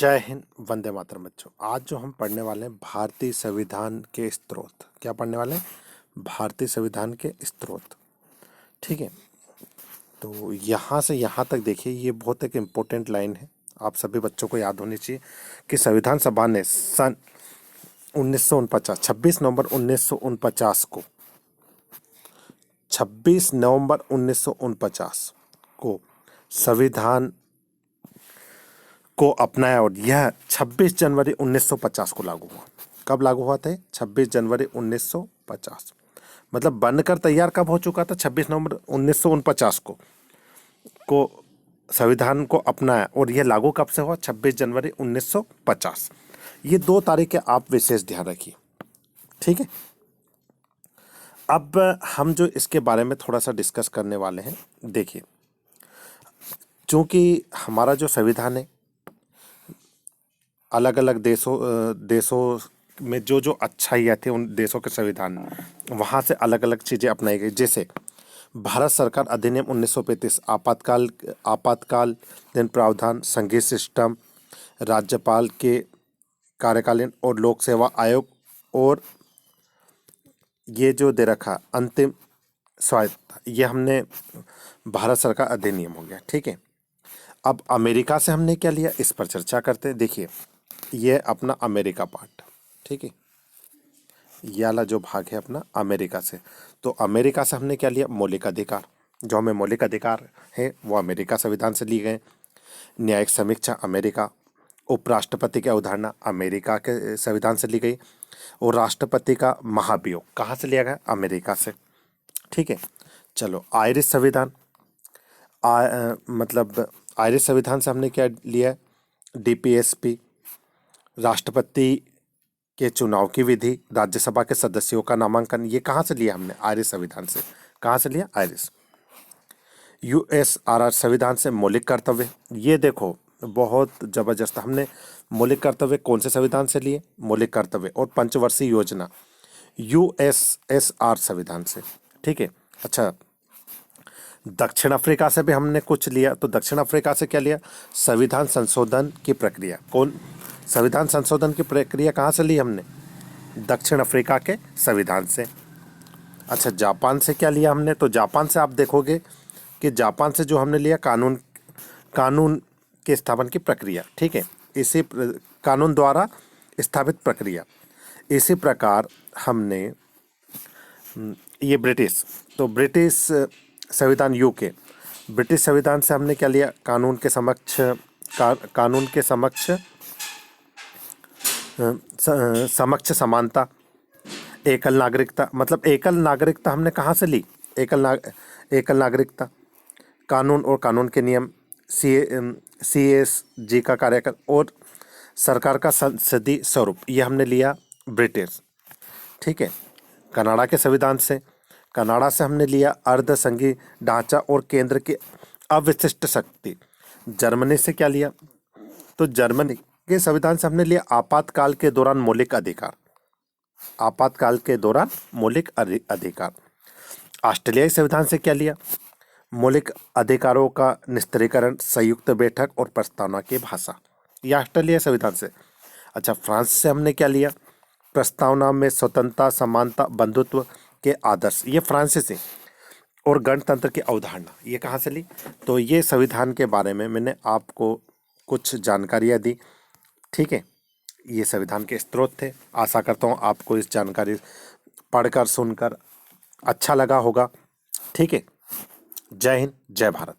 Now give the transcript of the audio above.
जय हिंद, वंदे मातरम। बच्चों, आज जो हम पढ़ने वाले हैं भारतीय संविधान के स्रोत। क्या पढ़ने वाले हैं? भारतीय संविधान के स्रोत। ठीक है, तो यहाँ से यहाँ तक देखिए, ये बहुत एक इम्पोर्टेंट लाइन है, आप सभी बच्चों को याद होनी चाहिए कि संविधान सभा ने सन 1949 26 नवंबर 1949 को 26 नवंबर 1949 को संविधान को अपनाया और यह 26 जनवरी 1950 को लागू हुआ। कब लागू हुआ था? 26 जनवरी 1950। मतलब बनकर तैयार कब हो चुका था? 26 नवंबर 1949 को संविधान को अपनाया और यह लागू कब से हुआ? 26 जनवरी 1950। ये दो तारीखें आप विशेष ध्यान रखिए। ठीक है, अब हम जो इसके बारे में थोड़ा सा डिस्कस करने वाले हैं, देखिए, चूंकि हमारा जो संविधान है अलग अलग देशों में जो अच्छाइयाँ थी उन देशों के संविधान में, वहाँ से अलग अलग चीज़ें अपनाई गई। जैसे भारत सरकार अधिनियम 1935, आपातकालीन प्रावधान, संघीय सिस्टम, राज्यपाल के कार्यकालीन और लोक सेवा आयोग, और ये जो दे रखा अंतिम स्वायत्तता, ये हमने भारत सरकार अधिनियम हो गया। ठीक है, अब अमेरिका से हमने क्या लिया, इस पर चर्चा करते हैं। देखिए, ये अपना अमेरिका पार्ट। ठीक है, ये वाला जो भाग है अपना अमेरिका से, तो अमेरिका से हमने क्या लिया? मौलिक अधिकार। जो हमें मौलिक अधिकार है वो अमेरिका संविधान से लिए गए। न्यायिक समीक्षा अमेरिका, उपराष्ट्रपति की अवधारणा अमेरिका के संविधान से ली गई, और राष्ट्रपति का महाभियोग कहाँ से लिया गया? अमेरिका से। ठीक है, चलो आयरिश संविधान, मतलब आयरिश संविधान से हमने क्या लिया? DPSP, राष्ट्रपति के चुनाव की विधि, राज्यसभा के सदस्यों का नामांकन, ये कहाँ से लिया हमने? आयरिश संविधान से। कहाँ से लिया? आयरिश। USRR संविधान से मौलिक कर्तव्य, ये देखो बहुत जबरदस्त, हमने मौलिक कर्तव्य कौन से संविधान से लिए? मौलिक कर्तव्य और पंचवर्षीय योजना USSR संविधान से। ठीक है, अच्छा, दक्षिण अफ्रीका से भी हमने कुछ लिया, तो दक्षिण अफ्रीका से क्या लिया? संविधान संशोधन की प्रक्रिया। कौन? संविधान संशोधन की प्रक्रिया कहाँ से ली हमने? दक्षिण अफ्रीका के संविधान से। अच्छा, जापान से क्या लिया हमने? तो जापान से आप देखोगे कि जापान से जो हमने लिया कानून के स्थापन की प्रक्रिया। ठीक है, इसी कानून द्वारा स्थापित प्रक्रिया। इसी प्रकार हमने ये ब्रिटिश, तो ब्रिटिश संविधान UK, ब्रिटिश संविधान से हमने क्या लिया? कानून के समक्ष समानता, एकल नागरिकता। मतलब एकल नागरिकता हमने कहाँ से ली? एकल नागरिकता, कानून और कानून के नियम, CSG का कार्यकाल और सरकार का संसदीय स्वरूप, ये हमने लिया ब्रिटिश। ठीक है, कनाडा के संविधान से, कनाडा से हमने लिया अर्ध संघीय ढांचा और केंद्र की अविशिष्ट शक्ति। जर्मनी से क्या लिया? तो जर्मनी के संविधान से हमने लिया आपातकाल के दौरान मौलिक अधिकार। आपातकाल के दौरान मौलिक अधिकार। ऑस्ट्रेलियाई संविधान से क्या लिया? मौलिक अधिकारों का निस्तारीकरण, संयुक्त बैठक और प्रस्तावना की भाषा, यह ऑस्ट्रेलिया संविधान से। अच्छा, फ्रांस से हमने क्या लिया? प्रस्तावना में स्वतंत्रता, समानता, बंधुत्व के आदर्श, ये फ्रांस से। और गणतंत्र की अवधारणा, ये कहाँ से ली? तो ये संविधान के बारे में मैंने आपको कुछ जानकारियाँ दी। ठीक है, ये संविधान के स्रोत थे। आशा करता हूँ आपको इस जानकारी पढ़कर सुनकर अच्छा लगा होगा। ठीक है, जय हिंद, जय भारत।